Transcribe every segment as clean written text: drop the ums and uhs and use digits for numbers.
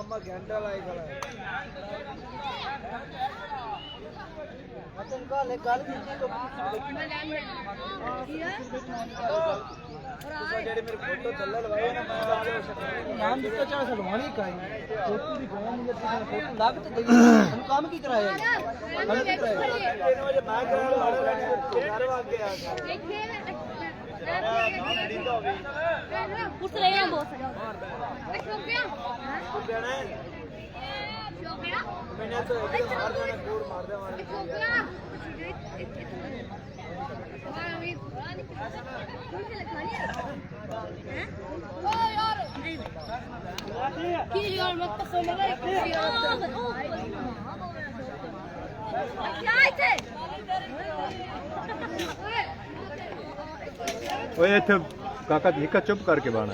मामा घंटा लाई खड़ा है अपन का ले गल की तो जेडे मेरे फोटो चल लवाए ना मैं नाम दिखता चढ़ा सलवानी का फोटो भी गया मुझे फोटो लाग तो गई हम काम की कराया हम की कराया 3 बजे मैं करा घर आ गया कुछ ले रहा बहुत मैंने तो मार देना कोड मार दे ओए इत्थे काका हिक्का चुप करके बाना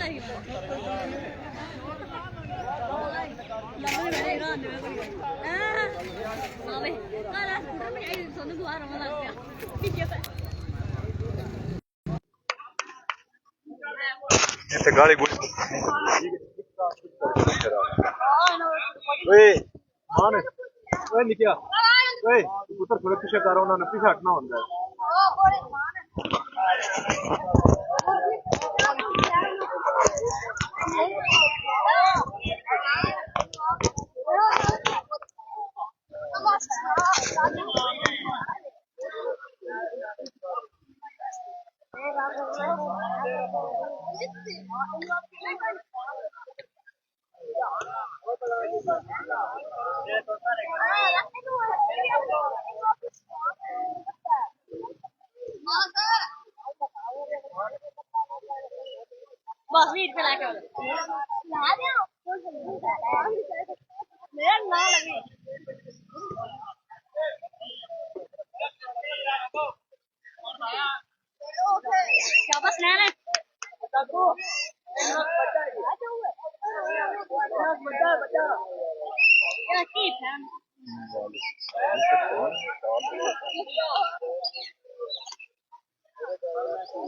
इत्थे गाली गुली ओए मान ओए निकिया ओए पुत्र थोड़ा पीछे करो उन्होंने पीछे हटना होता है बस वीट पे लाके मेरा ना लगे शाबाश नैना ये की है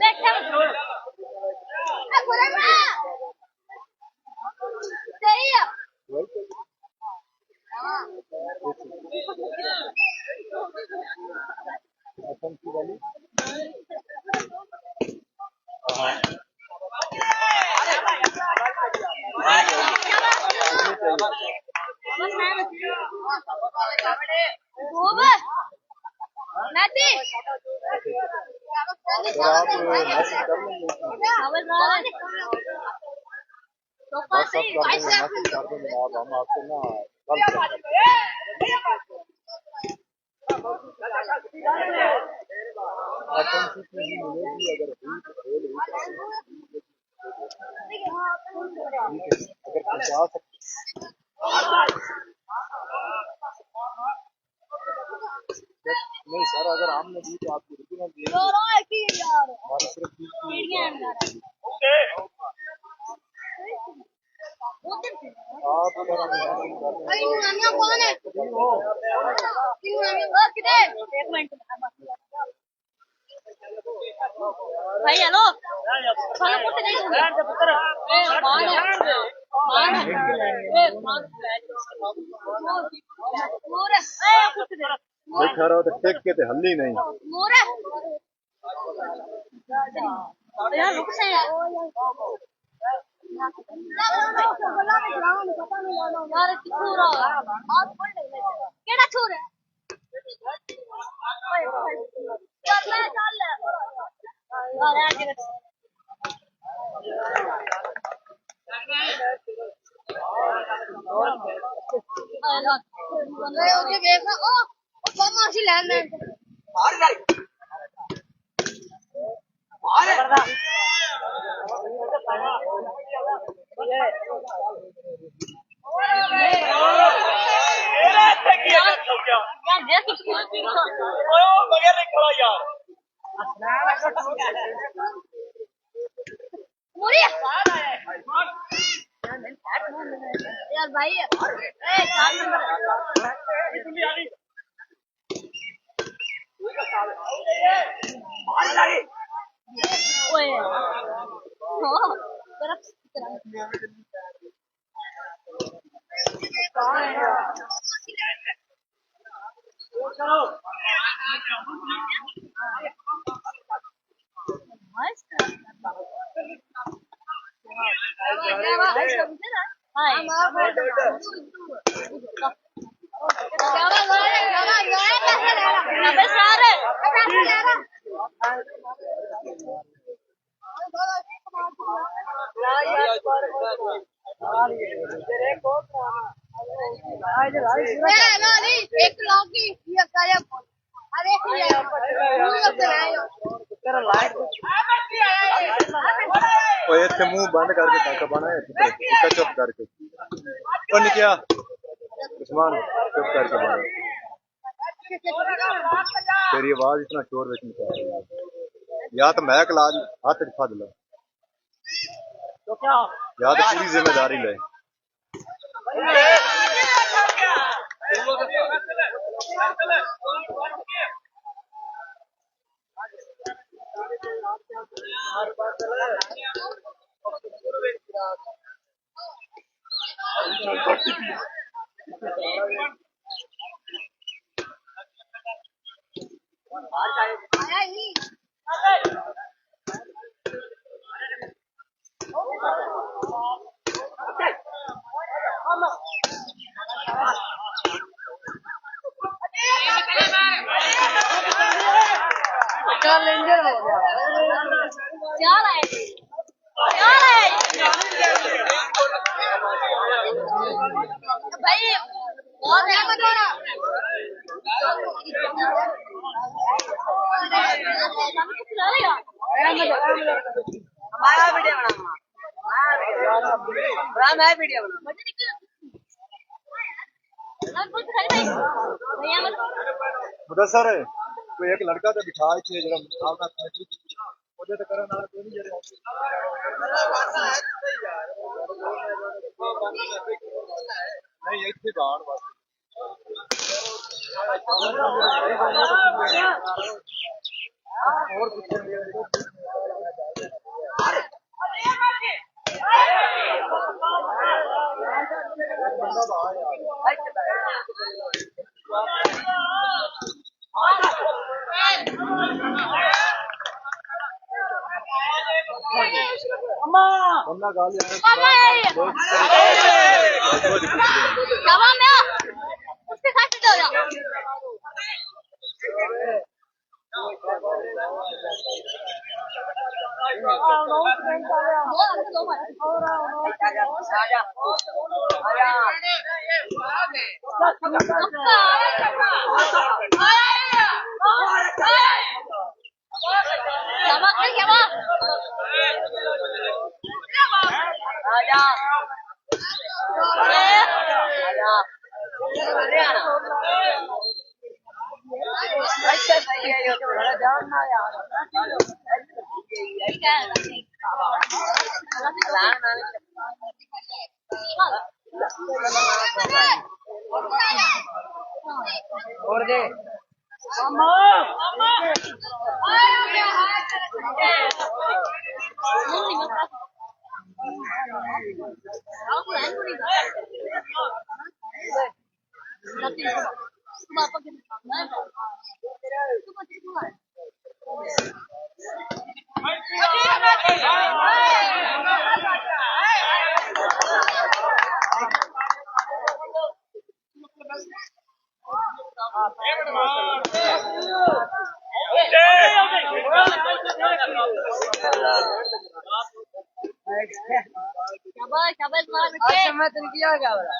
देखा सही है नहीं सर अगर हमने दी तो आपकी रुपये ना दी हमारी सिर्फ आप भाई हेलो खाना कुछ नहीं दूंगा ए मान मोर ए कुछ दे देखा रहो तो टेक के हल्ली नहीं मोर यार रुक से यार छूरा केड़ा छूर है चल चल यार ओके देखा ओ कौन सी लैंड है मार भाई मार यार भाई चार नंबर ओए हो एक लौकी ये करे अरे ओए इत्थे मुंह बंद करके टाका पाना है इतना चुप करके ओ निकिया उस्मान चुप करके पाना तेरी आवाज इतना शोर विच मचा रही है या तो मैं कलाज हाथ च फड़ ला या तो पूरी जिम्मेदारी ले भाई बहुत हमारा वीडियो बना वीडियो मुदस्सर कोई एक लड़का तो बिठा इत्थे जरा आपना फैक्ट्री ओदे ते करन वाला कोई नहीं जरे नहीं इत्थे बाहर बस और कुछ अन्ना गाल उसके साथ चल जाओ और दे मैं किया क्या बोला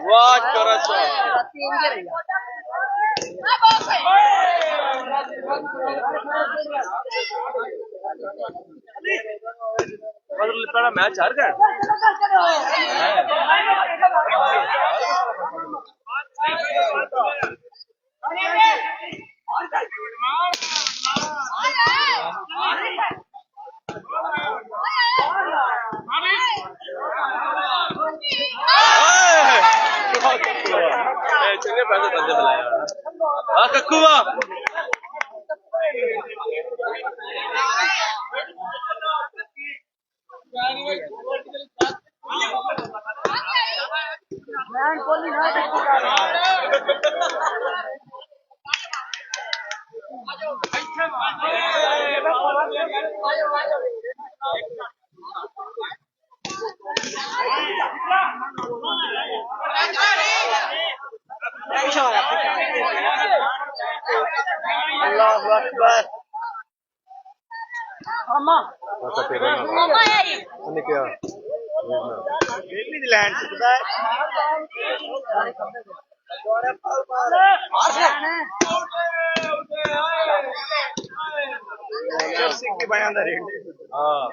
वाह चौरस मैच हार गए चंगे पैसे बंदे बुलाया हाँ कक्कुआ Allahu Akbar. Mama. Mama है ये. ने क्या न्यूजीलैंड से सिक्के बयान दा रेट हां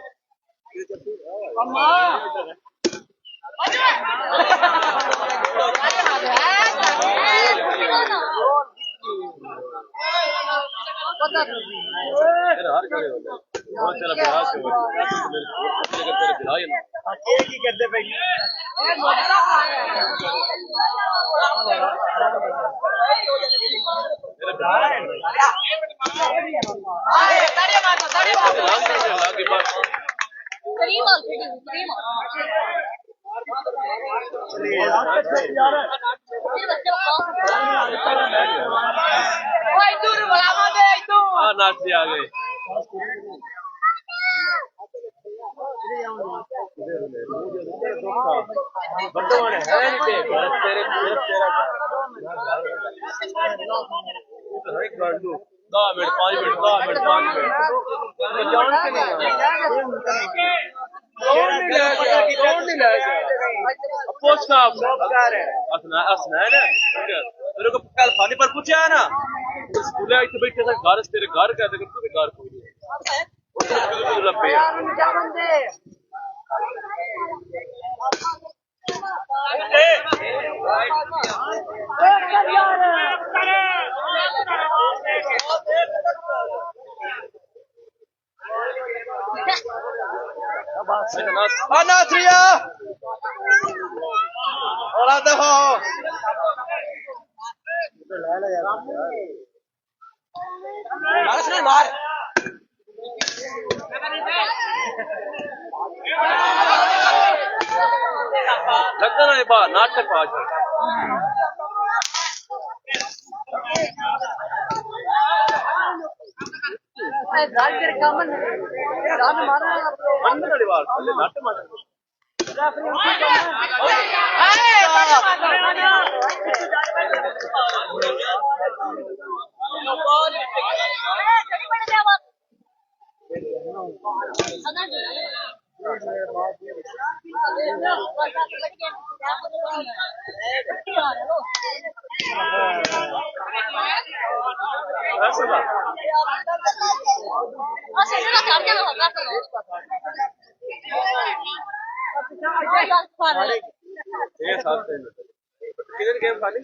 हार गए बहुत चला बिहार से तेरे बिहार ही एक ही करते भाई नाच आ गए वर्तमान है नहीं भारत तेरे तेरा एक बार दो 10 मिनट 5 मिनट 10 मिनट 5 मिनट जान के नहीं अपोज का असना है ना तेरे को कल खाने पर पूछा है ना स्कूल आई तो बैठे थे घर तेरे घर का देखो तू भी घर कोई नहीं लपे Anatria Hola dejo लगता ना ये बात नाटक पाँच मन वाली बात नाटक मार ये साथ से किधर गेम खाली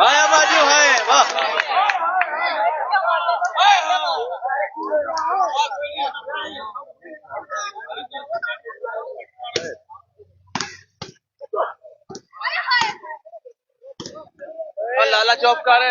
आया बाजू है वाह लाला चौक कर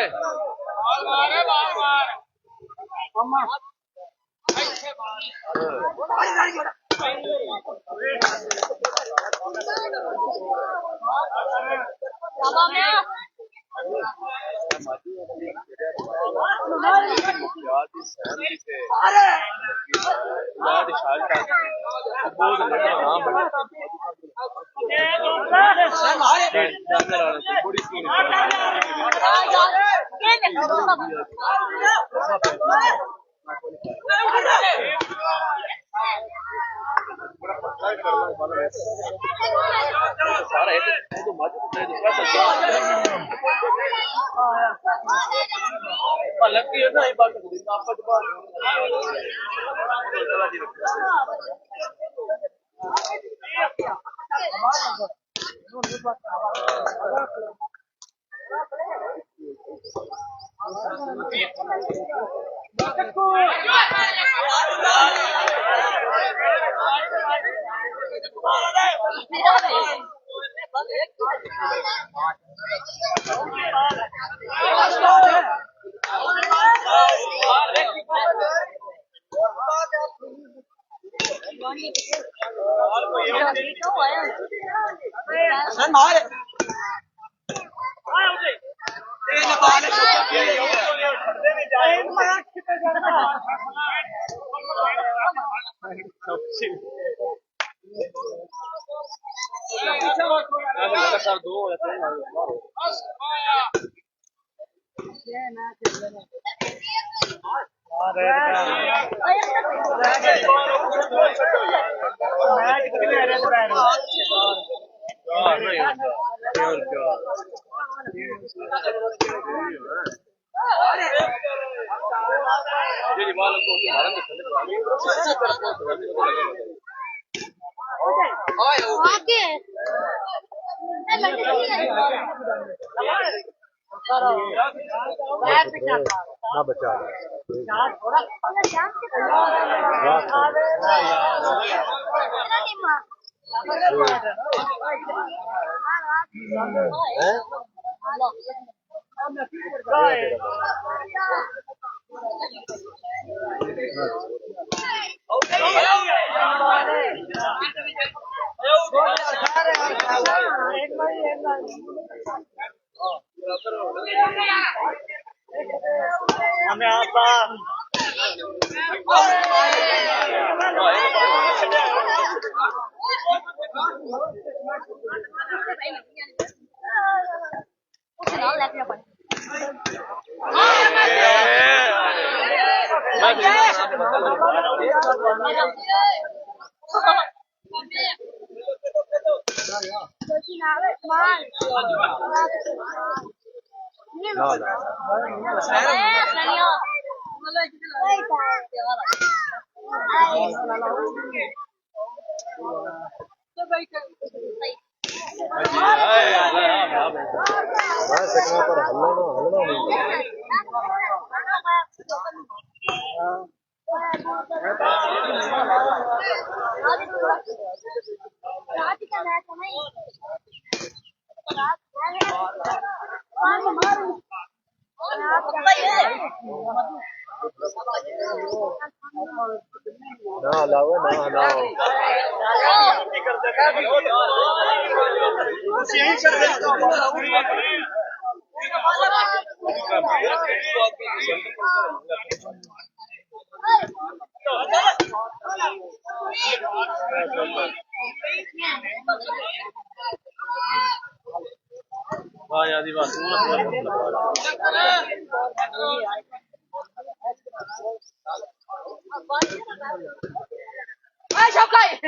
लगती है ना ये बात लगातार दो ना बचा ना हलाओ ना हलाओ वाह यार वाह Ai, chào cậy.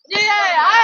Đi đây, ai?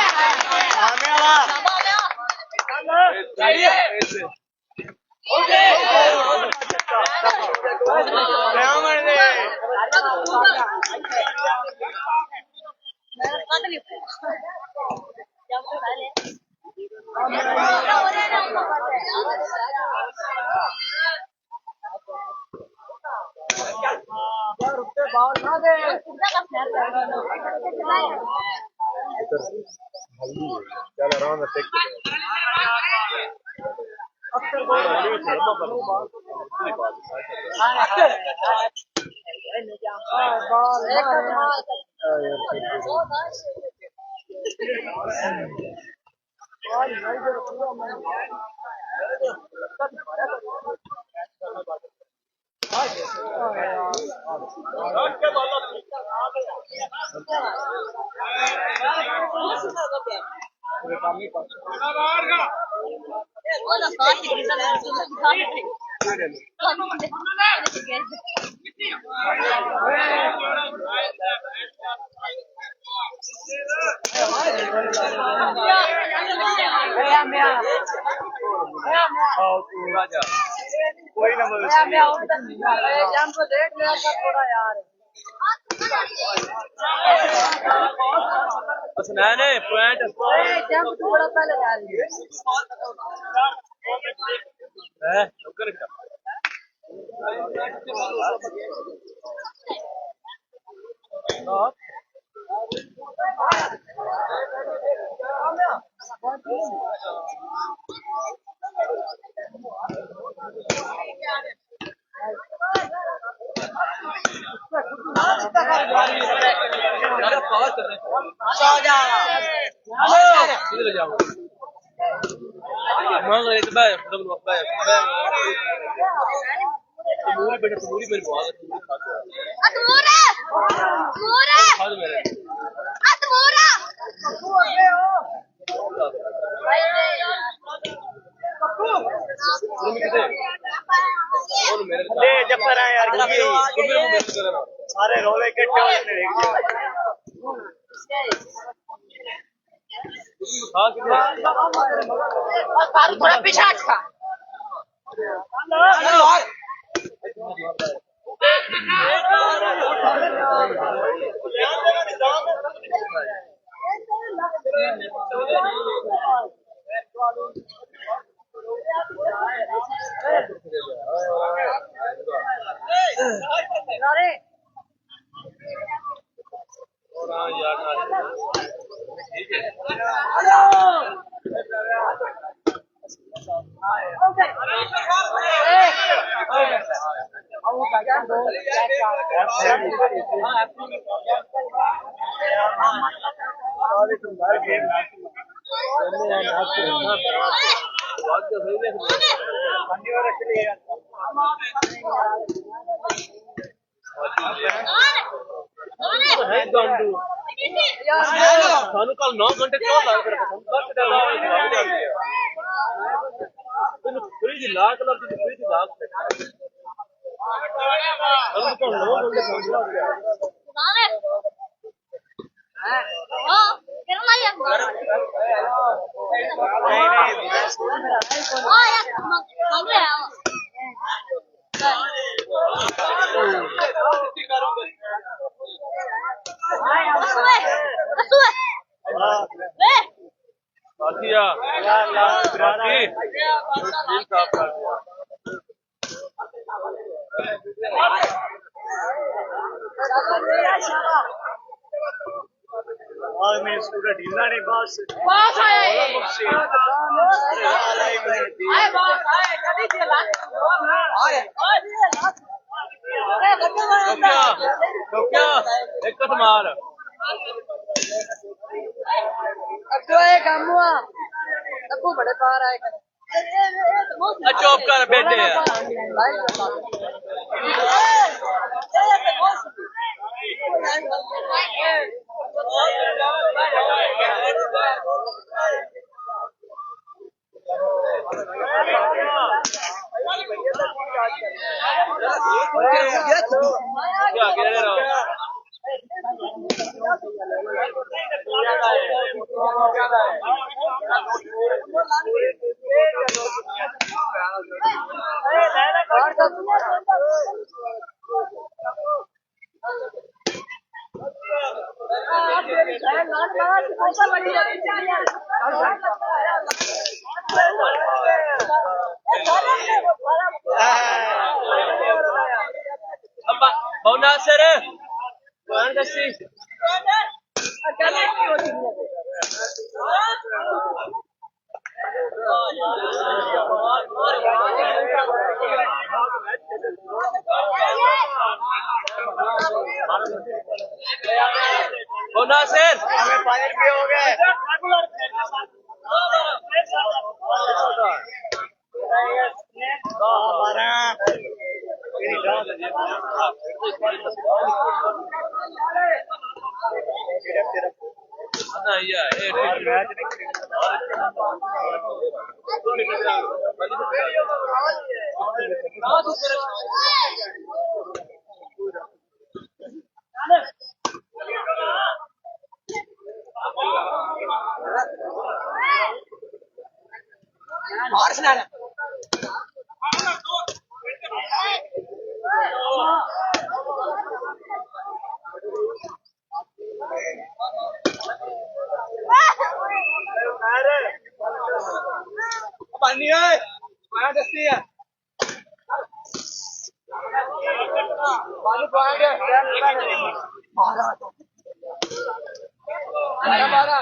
चल आराम से take Olha só, que grita कोई ना बोल देख लिया थोड़ा यार बस नहीं पॉइंट जंप थोड़ा पहले यार है ऊपर का ما يتبايع قبل وقت بايع تموري بين تموري بين بعض Atura! Atura! هذا मेरे Atura! ले जब पर आए यार सारे रोले इकट्ठे हो गए थोड़ा पीछे हटका ਸਾਨੂੰ ਕੱਲ 9 ਘੰਟੇ ਕਿਉਂ ਲੱਗ ਫਿਰ ਬਸ ਤੈਨੂੰ ਫ੍ਰੀ ਦੀ ਲਾਖ ਲੱਗ ਦੀ ਫ੍ਰੀ ਦੀ ਲਾਖ ਸਾਨੂੰ ਕੱਲ 9 ਘੰਟੇ ਸਮਝ ਲੱਗ ਗਿਆ बाकी और मैं स्टूडेंट हिलना नहीं बस Passa aí! एक मार बड़े पार आए चुप कर बेटे क्या कह रहे हो Bona sere Tuhan kasih Bona sir हमें पानी पियोगे पानी है पानी दस्ती है पानी पाएंगे मारा मारा मारा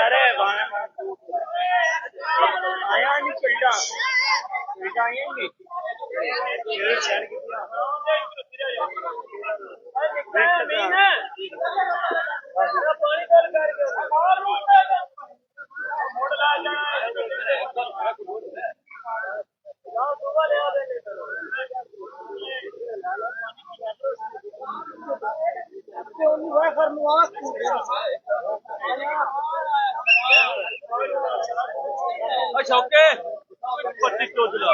अरे आया नहीं चलता आएंगे अच्छा ओके पट्टी तो दिला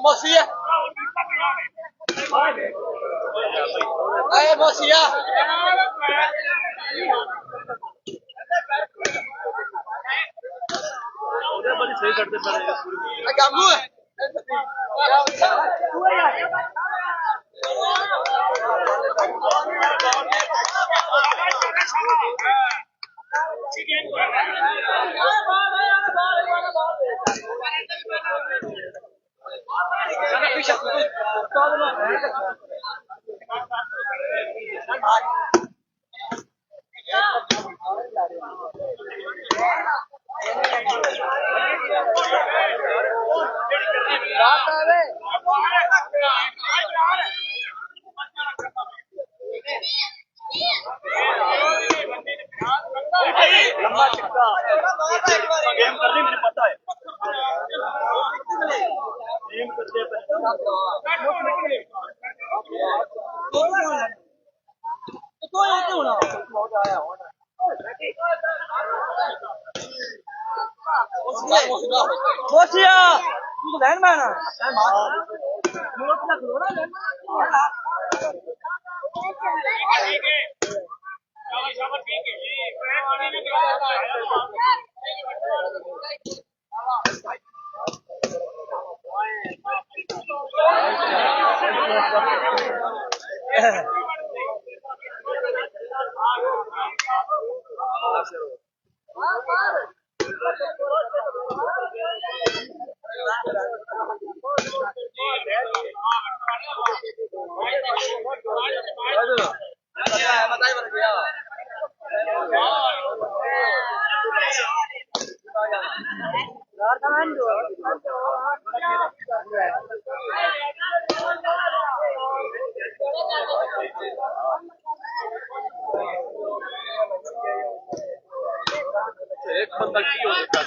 Mosia. Ayo Mosia. उधर बड़ी सही करते पड़े कामू है लंबा चिक्का गेम करनी मुझे पता है गेम करते मोसिया तू तो लैंड मैन है एक बंदा की हो गया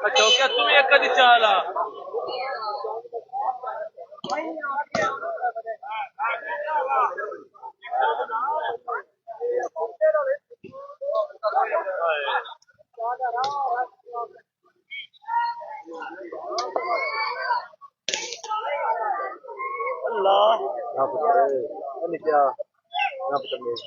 अच्छा क्या तुम्ही एक कधी चहाला ini क्या यहाँ पे तमीज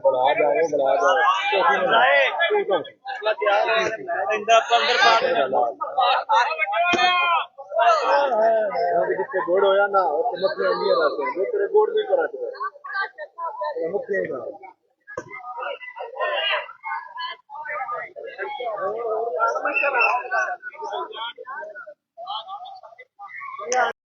बड़ा जाए जिससे गोड़ होया ना मक्खियां इंडिया रहते हैं तेरे गोड़ नहीं कराते मक्खियां